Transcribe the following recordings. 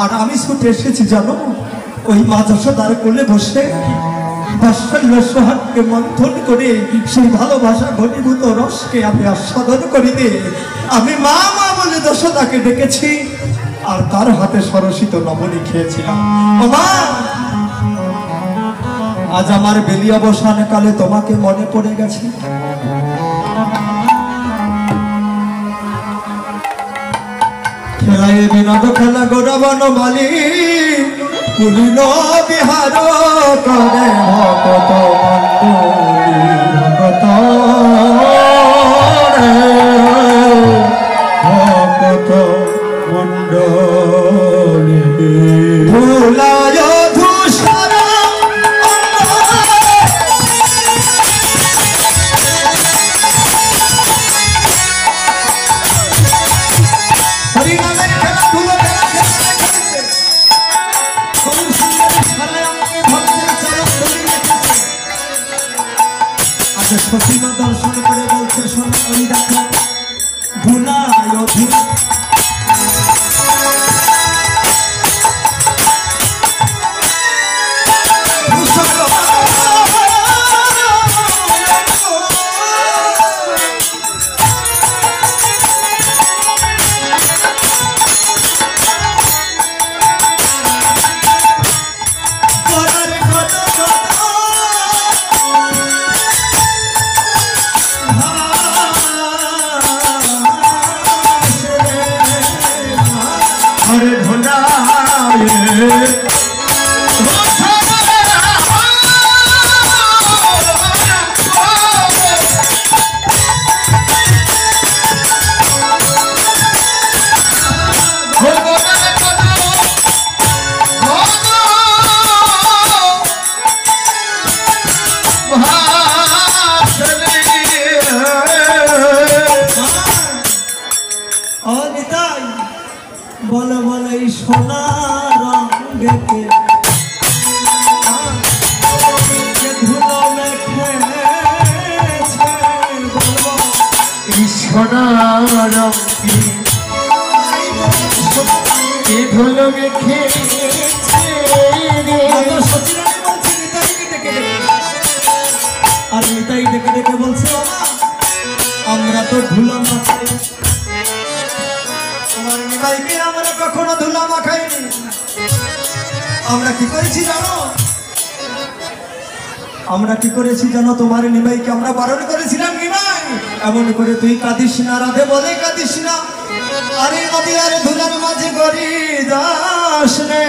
আর আমি ছুটে এসেছি জানো ওই মা যশোদার কোলে বসে সোহাগকে মন্থন করে সেই ভালোবাসা ঘনীভূত রসকে আমি আস্বাদন করিতে আমি মা মা বলে যশোদাকে ডেকেছি আর তার হাতে সরসিত নবনী খেয়েছিলাম। মা আজ আমার বেলি অবসান কালে তোমাকে মনে পড়ে গেছে। খেলায় বিনোদ খেলা গোড়াবানো মালি পুলিন বিহার করে ভকত ভকত ভকত মন্ডলী ভুলায় প্রতিমা দর্শন করে বলছে শোনো ওই দেখো ভুলায় বলে বলে সোনা রঙেতে ধুলো মেখেছে সোনা রঙে ধুলো মেখেছে আর নিতাই ডেকে ডেকে বলছে আমরা তো ধুলো মাখাই তোমার নিমাইকে আমরা কখনো ধুলা মাখাইনি। আমরা কি করেছি জানো তোমার নিমাইকে আমরা বারণ করেছিলাম নিমাই এমন করে তুই কাঁদিস না রাধে বলে কাঁদিস না আরে নদী আরে ধুলার মাঝে গড়ি দাস রে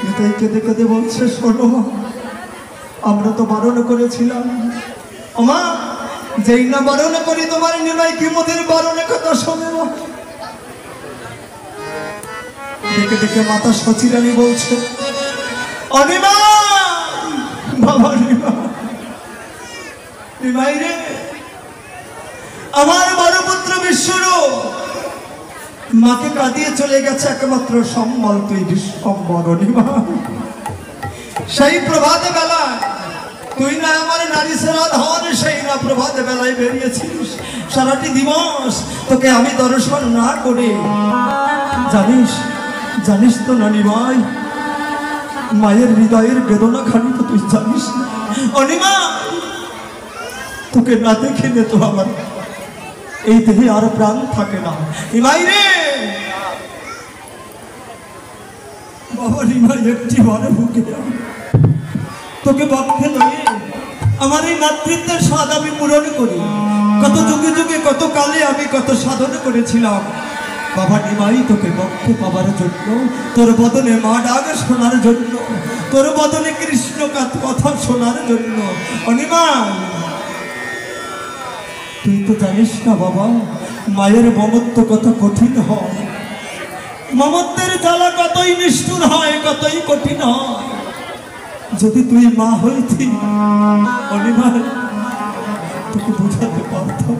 নিতাই কেঁদে কেঁদে বলছে শোনো আমরা তো বারণ করেছিলাম ওমা যেই না বারণ করি তোমার নিমাই কি মোদের বারণে কথা শোনে না। দেখে দেখে মাতা সচিরানী বলছে অনিমা বাবা নিমাই রে আমার বড় পুত্র বিশ্বরূপ মাকে কাঁদিয়ে চলে গেছে একমাত্র সম্বল তুই বিশ্বম্বর অনিমা। সেই প্রভাতে বেলা তুই না আমার নারী সেরা ধন সেই না প্রভাতে বেলায় বেরিয়েছিস সারাটি দিবস তোকে আমি দর্শন না করে জানিস তো নানি ভাই মায়ের হৃদয়ের বেদনা খানি তো তুই জানিস না অনিমা তোকে না দেখে নে তো আমার এই দেহে আর প্রাণ থাকে না নিমাই রে বাবা নিমাই একটি বারে বুকে তোকে বক্ষে লয়ে আমার এই মাতৃত্বের স্বাদ আমি পূরণ করি কত যুগে যুগে কত কালে আমি কত সাধন করেছিলাম বাবা নিমাই তোকে বক্ষে পাবার জন্য তোর বদনে মা ডাক শোনার জন্য তোর বদনে কৃষ্ণ কথা শোনার জন্য অনিমা তুই তো জানিস না বাবা মায়ের মমত্ব কত কঠিন হয় মমত্বের জ্বালা কতই নিষ্ঠুর হয় কতই কঠিন হয় যদি তুই মা হইতি অনিমা তোকে বোঝাতে পারতাম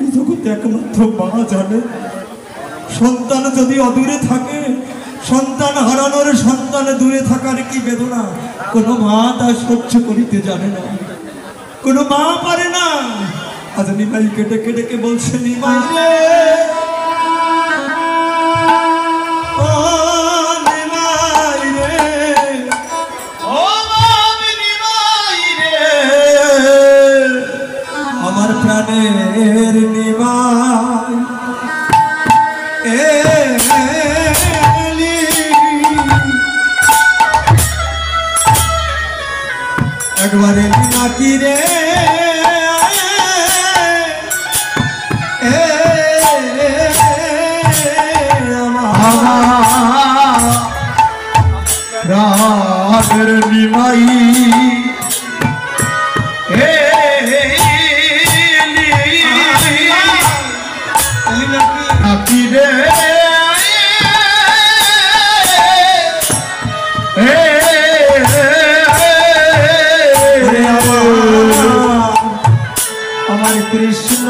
এই জগতে একমাত্র মা জানে সন্তান যদি অদূরে থাকে সন্তান হারানোর সন্তান দূরে থাকার কি বেদনা কোনো মা তা সহ্য করিতে জানে না কোনো মা পারে না আজ নিমাই কেটে কেটে কে বলছে নিমাই রে ও নিমাই রে ও নিমাই রে আমার প্রাণের নিমাই একবারে নাকি রে রাতের নিমাই নাকি রে আমার কৃষ্ণ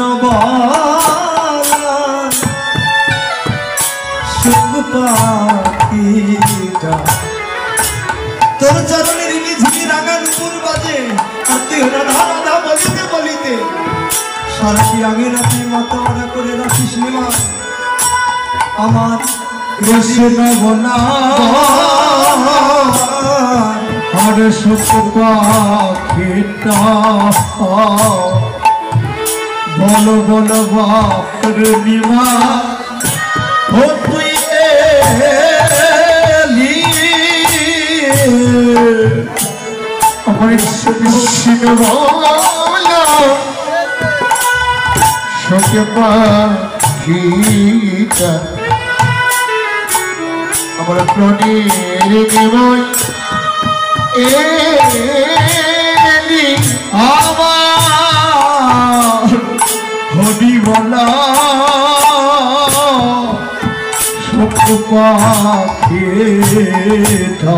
সুখ পাখিটা তোর চরণের ঝিঝি রাঙা নুপুর বাজে আর তুই রাধা রাধা বলিতে বলিতে সারাটি আগে রাতে মাথা ওরা করে রাখিস নিমা আমার কৃষ্ণ বনা আর সুখ পাখিটা বলো বলো বাপর নিমা ও তুই এলি আমার কৃষ্ণ বলো সুখ পাখিটা আমার প্রাণের নিমাই এলি আমার হরি বলা সুখ পাখিটা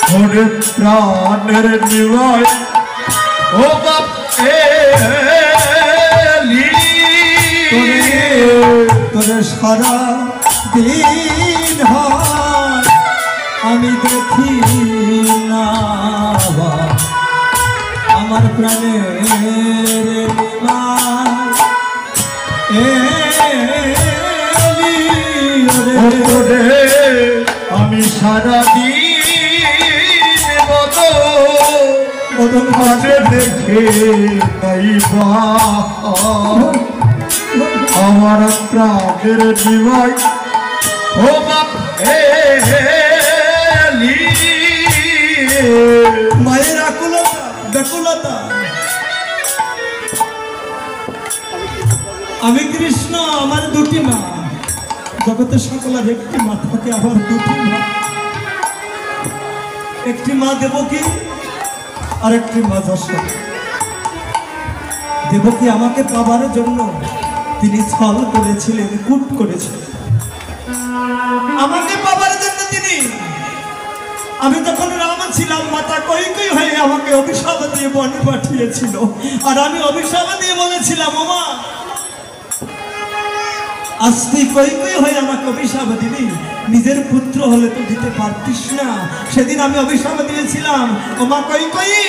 হরে প্রাণের নিমাই ও বাপ এলি তোরে সারা দিন হয় আমি দেখি না আমার প্রাণের আমি সারা দিন বদন হাতে দেখে নাইবা আমার প্রাণের নিমাই ও বাপ মায়ের আকুলতা ব্যাকুলতা আমি কৃষ্ণ আমার দুটি মা জগতের সকলের একটি মা থাকে আবার দুটি মা একটি মা দেবকী আর একটি মা যশোদা দেবকী আমাকে পাবার জন্য তিনি ছল করেছিলেন কূট করেছিলেন আমাকে পাবার জন্য তিনি আমি তখন রাম ছিলাম মাতা কৈকেয়ী হয়ে আমাকে অভিশাপ দিয়ে বনে পাঠিয়েছিল আর আমি অভিশাপ দিয়ে বলেছিলাম ওমা আজ তুই কৈকেয়ী হয়ে আমাকে অভিশাপ দিবি নিজের পুত্র হলে তো দিতে পারতিস না সেদিন আমি অভিশাপ দিয়েছিলাম ওমা কৈকেয়ী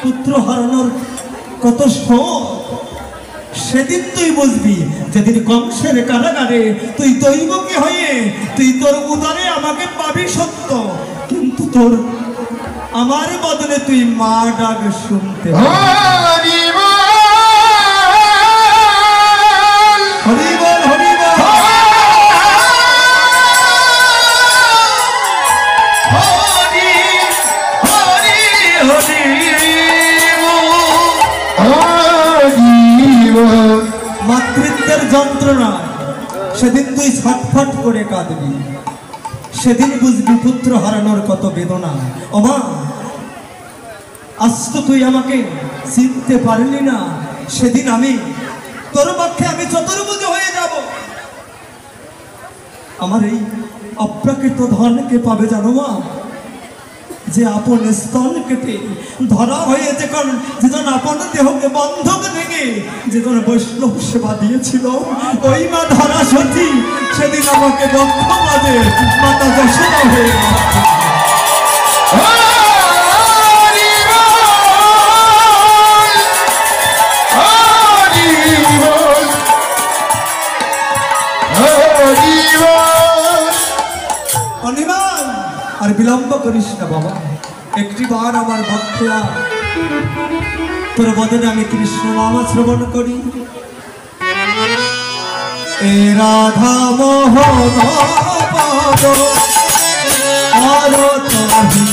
পুত্র হারানোর কত শোক সেদিন তুই বুঝবি যেদিন কংসের কারাগারে তুই দৈবকী হয়ে তুই তোর উদরে আমাকে পাবি সত্য কিন্তু তোর আমার বদলে তুই মা ডাক শুনতে হরি বল হরি বল মাতৃত্বের যন্ত্রণা সেদিন তুই ছটফট করে কাঁদবি সেদিন বুঝবি পুত্র হারানোর কত বেদনা ওমা আজ তো তুই আমাকে চিনতে পারলি না সেদিন আমি তোর পক্ষে আমি চতুর্ভুজ হয়ে যাব আমার এই অপ্রাকৃত ধনকে পাবে জানো মা যে আপন স্তন কেটে ধরা হয়ে যেজন আপন দেহকে বন্ধক থেকে যেজন বৈষ্ণব সেবা দিয়েছিল ওই মা ধরা সতী সেদিন আমাকে দক্ষ বাজে মাতা যশোদা হয়ে বিলম্ব করিস না বাবা, একটি বার আমার ভক্তে আয়, তোর বদনে আমি কৃষ্ণ নাম শ্রবণ করি। এ রাধা মোহন পদ আরতি,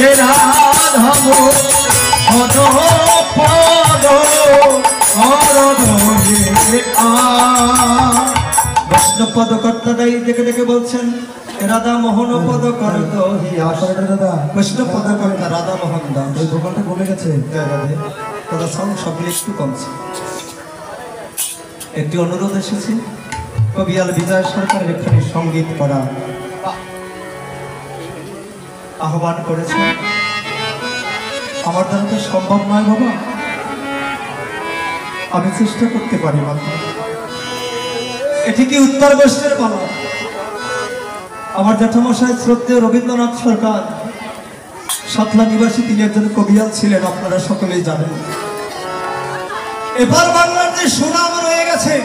এ রাধা মোহন পদ আরতি। বৈষ্ণব পদ কর্তাটাই ডেকে ডেকে বলছেন রাধা মোহন পদ করত দাদা, বৈষ্ণব পদ কর্তা রাধা মোহন দাস। ওই ভোকালটা কমে গেছে দাদা, সাউন্ড সবই একটু কমছে। একটি অনুরোধ এসেছে, কবিয়াল বিজয় সরকারের এখানে সঙ্গীত করা আহ্বান করেছে। আমার দ্বারা তো সম্ভব নয় বাবা, আমি চেষ্টা করতে পারি মাত্র। এটি কি উত্তর বৈষ্ণের পালা? আমার জ্যাঠামশাই শ্রদ্ধেয় রবীন্দ্রনাথ সরকার সাতলা নিবাসী, তিনি একজন কবিয়াল ছিলেন, আপনারা সকলেই জানেন। এবার বাংলার যে সুনাম রয়ে গেছে,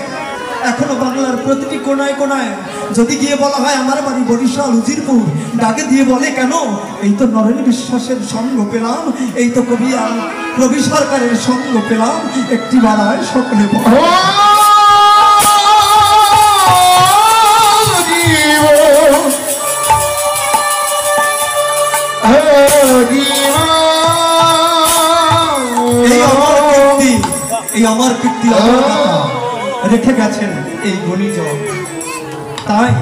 এখনো বাংলার প্রতিটি কোনায় কোনায় যদি গিয়ে বলা হয় আমার বাড়ি বরিশাল উজিরপুর, ডাকে দিয়ে বলে কেন, এই তো নরেন বিশ্বাসের সঙ্গ পেলাম, এই তো কবিয়াল রবি সরকারের সঙ্গ পেলাম, একটি বেলায় সকলে এই আমার কীর্তি রেখে গেছেন এই গুণীজন। তাই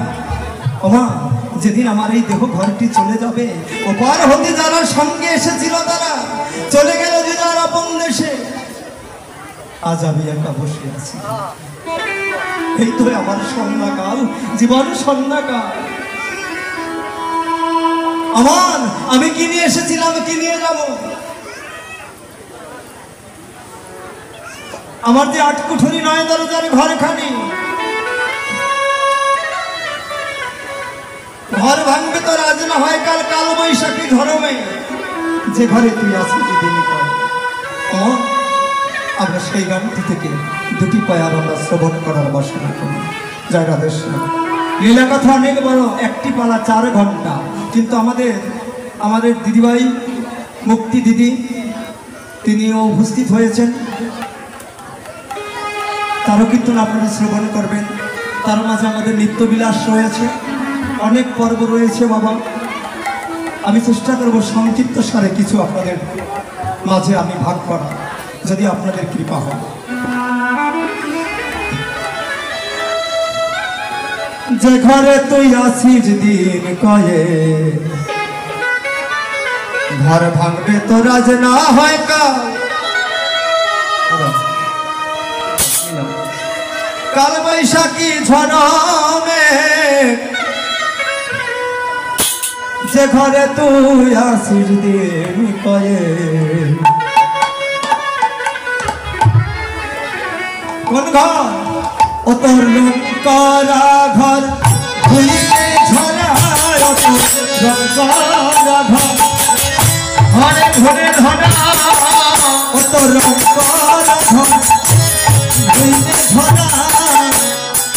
ওমা, যেদিন আমার এই দেহ ঘরটি চলে যাবে, ওপার হতে যারা সঙ্গে এসেছিল তারা চলে গেল যে যার আপন দেশে, আজ আমি একা বসে আছি। এই তো আমার সন্ধ্যাকাল, জীবন সন্ধ্যাকাল। আমার আমি কি নিয়ে এসেছিলাম, কি নিয়ে যাব? আমার যে ৮ কুঠুরি ৯ দরজার ঘরখানি, ঘর ভাঙবে তো রাজ না হয় কাল, কাল বৈশাখী ধরমে যে ঘরে তুই আছিস দিন পর। আমরা সেই গানটি থেকে দুটি পায়ার আমরা শ্রবণ করার বাসনা করি। জয় রাধেশ্যাম। লীলা কথা অনেক বড়, একটি পালা ৪ ঘন্টা, কিন্তু আমাদের দিদিভাই মুক্তি দিদি তিনিও উপস্থিত হয়েছেন, তারও কীর্তন আপনারা শ্রবণ করবেন। তার মাঝে আমাদের নিত্যবিলাস রয়েছে, অনেক পর্ব রয়েছে বাবা। আমি চেষ্টা করব সংক্ষিপ্ত সারে কিছু আপনাদের মাঝে আমি ভাগ করা, যদি আপনাদের কৃপা হয়। যে ঘরে তুই আসিস দিন কয়ে, ঘর ভাঙবে তো রাজ না হয় কাল, কাল বৈশাখী ঝড়মে যে ঘরে তুই আসিস দিন কয়ে। কোন ঘর? ও তোর লঙ্কারা ঘর, ধুইতে ঝরা লঙ্কারা ঘর, ঘরে ঘরে ধরা ও তোর লঙ্কারা ঘর, ধুইতে ঝরা ধরালো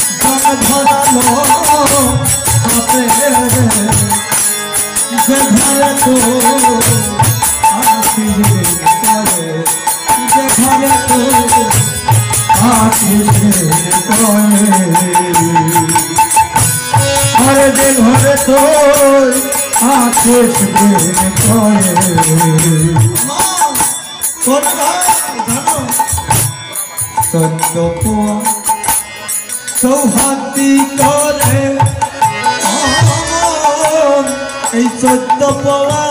যে ঘরে তো আসিস করে, যে ঘরে তো আসিস করে, আরে যে ঘরে তো আসিস করে। সত্য পোয়া সৌহার্দি করে, এই সত্য পোয়া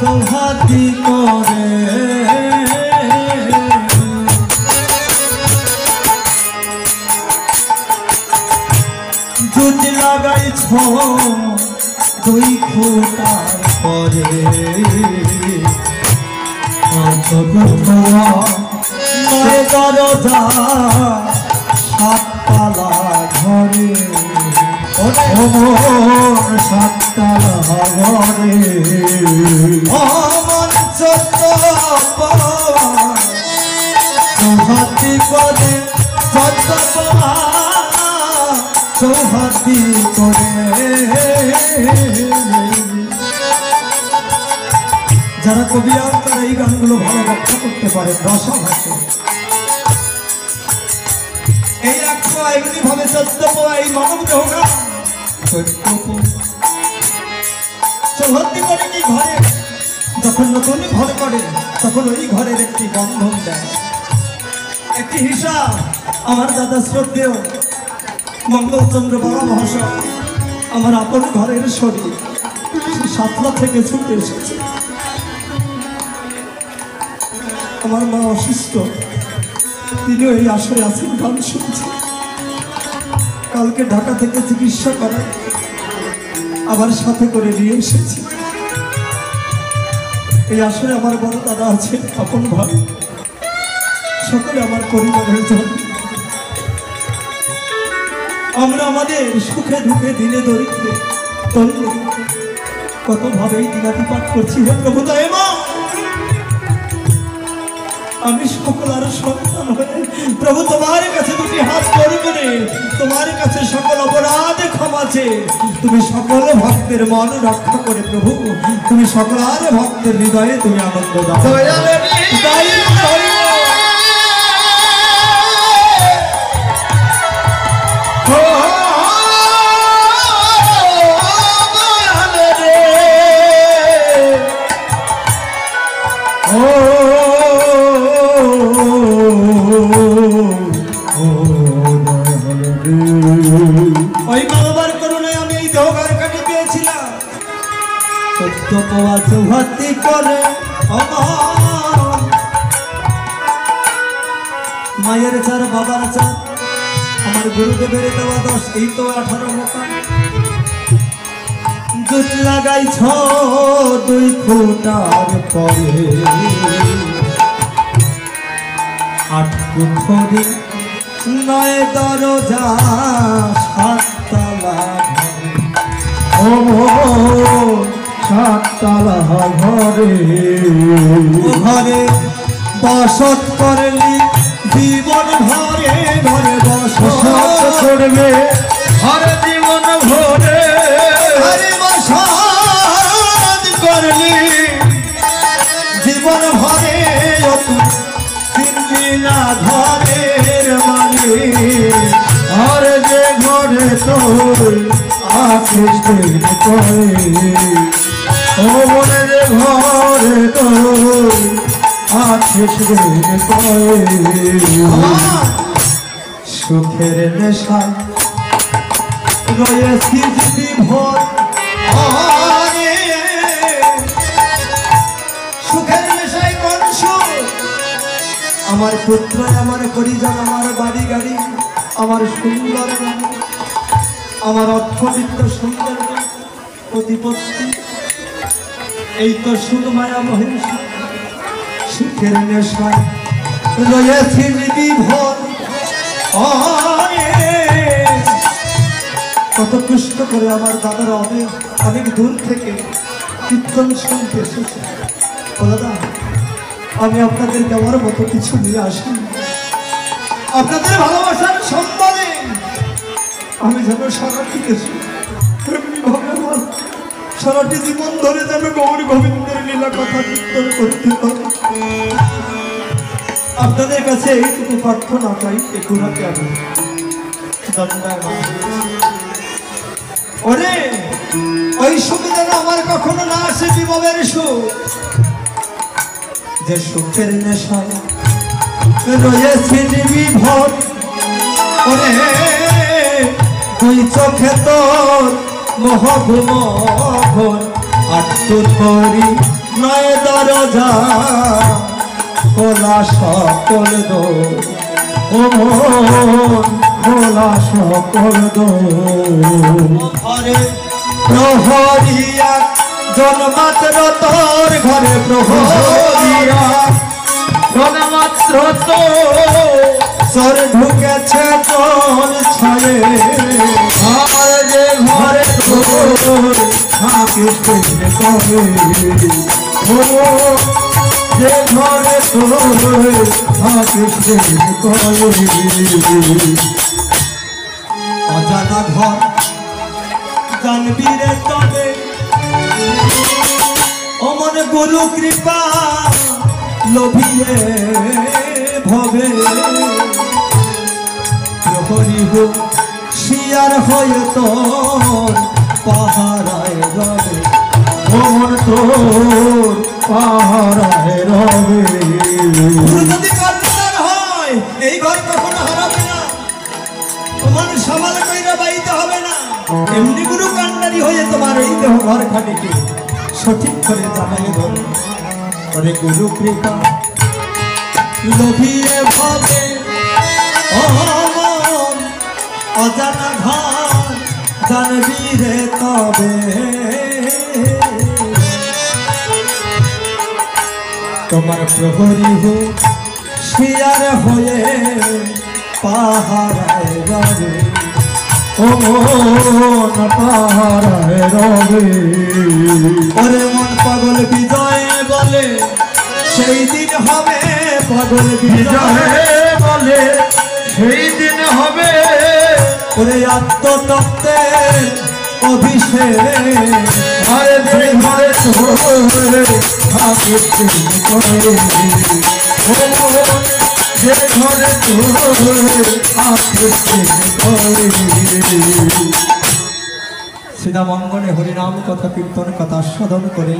সৌহার্দি করে, জুট লাগাইছ 2 ফুটার পরে, নয় দরজা 7 তালা ঘরে, অমর 7 তালা ঘরে, অমর 14 সৌহার্দি করে, 14 সৌহার্দি করে। যারা কবি আর তারা এই গানগুলো ভালো ব্যাখ্যা করতে পারে রসা ভাষে। এই এক এমনি ভাবে 14 পোয়া এই মানব দেহ গান 14 পোয়া সৌহার্দি করে কি ঘরে যখন নতুন ঘর করে তখন ওই ঘরের একটি বন্ধন দেয়, একটি হিসাব। আমার দাদা শ্রদ্ধেয় মঙ্গলচন্দ্র বাবা মহাশয় আমার আপন ঘরের শরীর সাতলা থেকে ছুটে এসেছে। আমার মা অসুস্থ, তিনি এই আসরে আছেন, গান শুনছে। কালকে ঢাকা থেকে চিকিৎসা করায় আবার সাথে করে নিয়ে এসেছি। এই আসরে আমার বড় দাদা আছে, আপন ভাই, সকলে আমার পরিবারের জন্য। আমরা আমাদের সুখে দুঃখে দিনে দরিদ্রে তরুণ কত ভাবেই দিনাতিপাত করছি। হে প্রভু দয়া মা, আমি সকল আর সন্তান হয়ে প্রভু তোমার কাছে দুটি হাত জোড় করে তোমার কাছে সকল অপরাধ ক্ষমা চেয়ে তুমি সকল ভক্তের মন রক্ষা করে প্রভু তুমি সকল আর ভক্তের হৃদয়ে তুমি আনন্দ দাও। ওই বাবার করুণায় আমি এই দেহঘর কাটি পেয়েছিলাম। 14 পোয়া চৌহার্দি করে মায়ের 4 বাবার 4 আমার গুরুদেবের দেওয়া 10 এই তো 18 মোকা। দুধ লাগাইছ 2 ফুটার পরে 8 কুঠরি 9 দরজা 7 তালা সাত তালা ঘরে ঘরে বসত করলি জীবন ভরে ঘরে বসত করবে ঘরে জীবন ভরে ঘরে বসত করলি জীবন ভরে চিনলি না ঘরের মানে আর যে ঘরে তোর আশিস করে ও মনে যে ঘরে তোর আশিস করে সুখের নেশা রয়েছি যদি ভোর সুখের নেশায় কোন সুখ আমার পুত্র আমার পরিজন আমার বাড়ি গাড়ি আমার সুন্দর আমার অর্থবিত্ত সুন্দর প্রতিপত্তি এই তো সুখ মায়া মহিষা সুখের নেশায় রয়েছি যদি ভোর কত কষ্ট করে আমার দাদারা অনেক দূর থেকে কীর্তন শুনতে এসেছে। ও দাদা, আমি আপনাদের দেওয়ার মতো কিছু নিয়ে আসি, আপনাদের ভালোবাসার সম্মানে আমি যেন সারাটি দেশে সারাটি জীবন ধরে যেন গৌর গোবিন্দের লীলা কথা কীর্তন করতে পারি। আপনাদের কাছে এইটুকু প্রার্থনা চাই, এগুলাকে আমি ওরে ওই সুখ যেন আমার কখনো না আসে বিভবের সুখ, যে সুখের নেশায় রয়েছে বিভব। ওরে তুই চোখে তোর মহভুমোহন আটটু করি 9 দরজা খোলা সকল দোর ও খোলা সকল ঘরে প্রহরিয়া জন্মাত্র তোর ঘরে প্রহরিয়া জন্মাত্র তো সর ঢুকেছে জল ছয়ে আর যে ঘরে তোর থাকিস করে যে ঘরে তোর থাকিস করে আজ অজানা ঘর জানবি রে তবে অমন গুরু কৃপা লোভিয়ে ভবে প্রহরী হোক শিয়ার হয়ে তোর পাহারায় রবে মন তোর পাহারায় রবে। গুরু যদি কর্ণধার হয় এই ঘর কখনো হারাবে না, তোমার সামাল কইরা বাইতে হবে না। এমনি গুরু কান্ডারি হয়ে তোমার এই দেহ ঘর খাটিকে সঠিক করে জানাই ধরে করে গুরু কৃপা লোভিয়ে ভাবে অমন অজানা ঘর জানবি রে তবে তোমার প্রহরী হোক শিয়ার হয়ে পাহারায় রবে ও মন পাহারায় রবে। ওরে মন পাগল বিজয় বলে সেই দিন হবে পাগল বিজয় বিজয় বলে সেই দিন হবে। ওরে আত্মতত্ত্বের অভিষেক আরে যে ঘরে তোরে থাকে করে ও যে ঘরে তোরে থাকে করে। শ্রীরামঙ্গনে হরিনাম কথা কীর্তন কথা আস্বাদন করে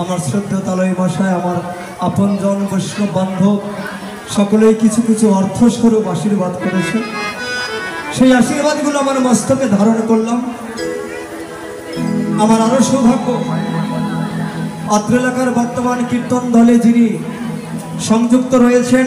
আমার শ্রদ্ধাতলয় মশায় আমার আপনজন বৈষ্ণব বান্ধব সকলেই কিছু কিছু অর্থস্বরূপ আশীর্বাদ করেছে। সেই আশীর্বাদগুলো আমার মস্তকে ধারণ করলাম। আমার আরো সৌভাগ্য অত্র এলাকার বর্তমান কীর্তন দলে যিনি সংযুক্ত রয়েছেন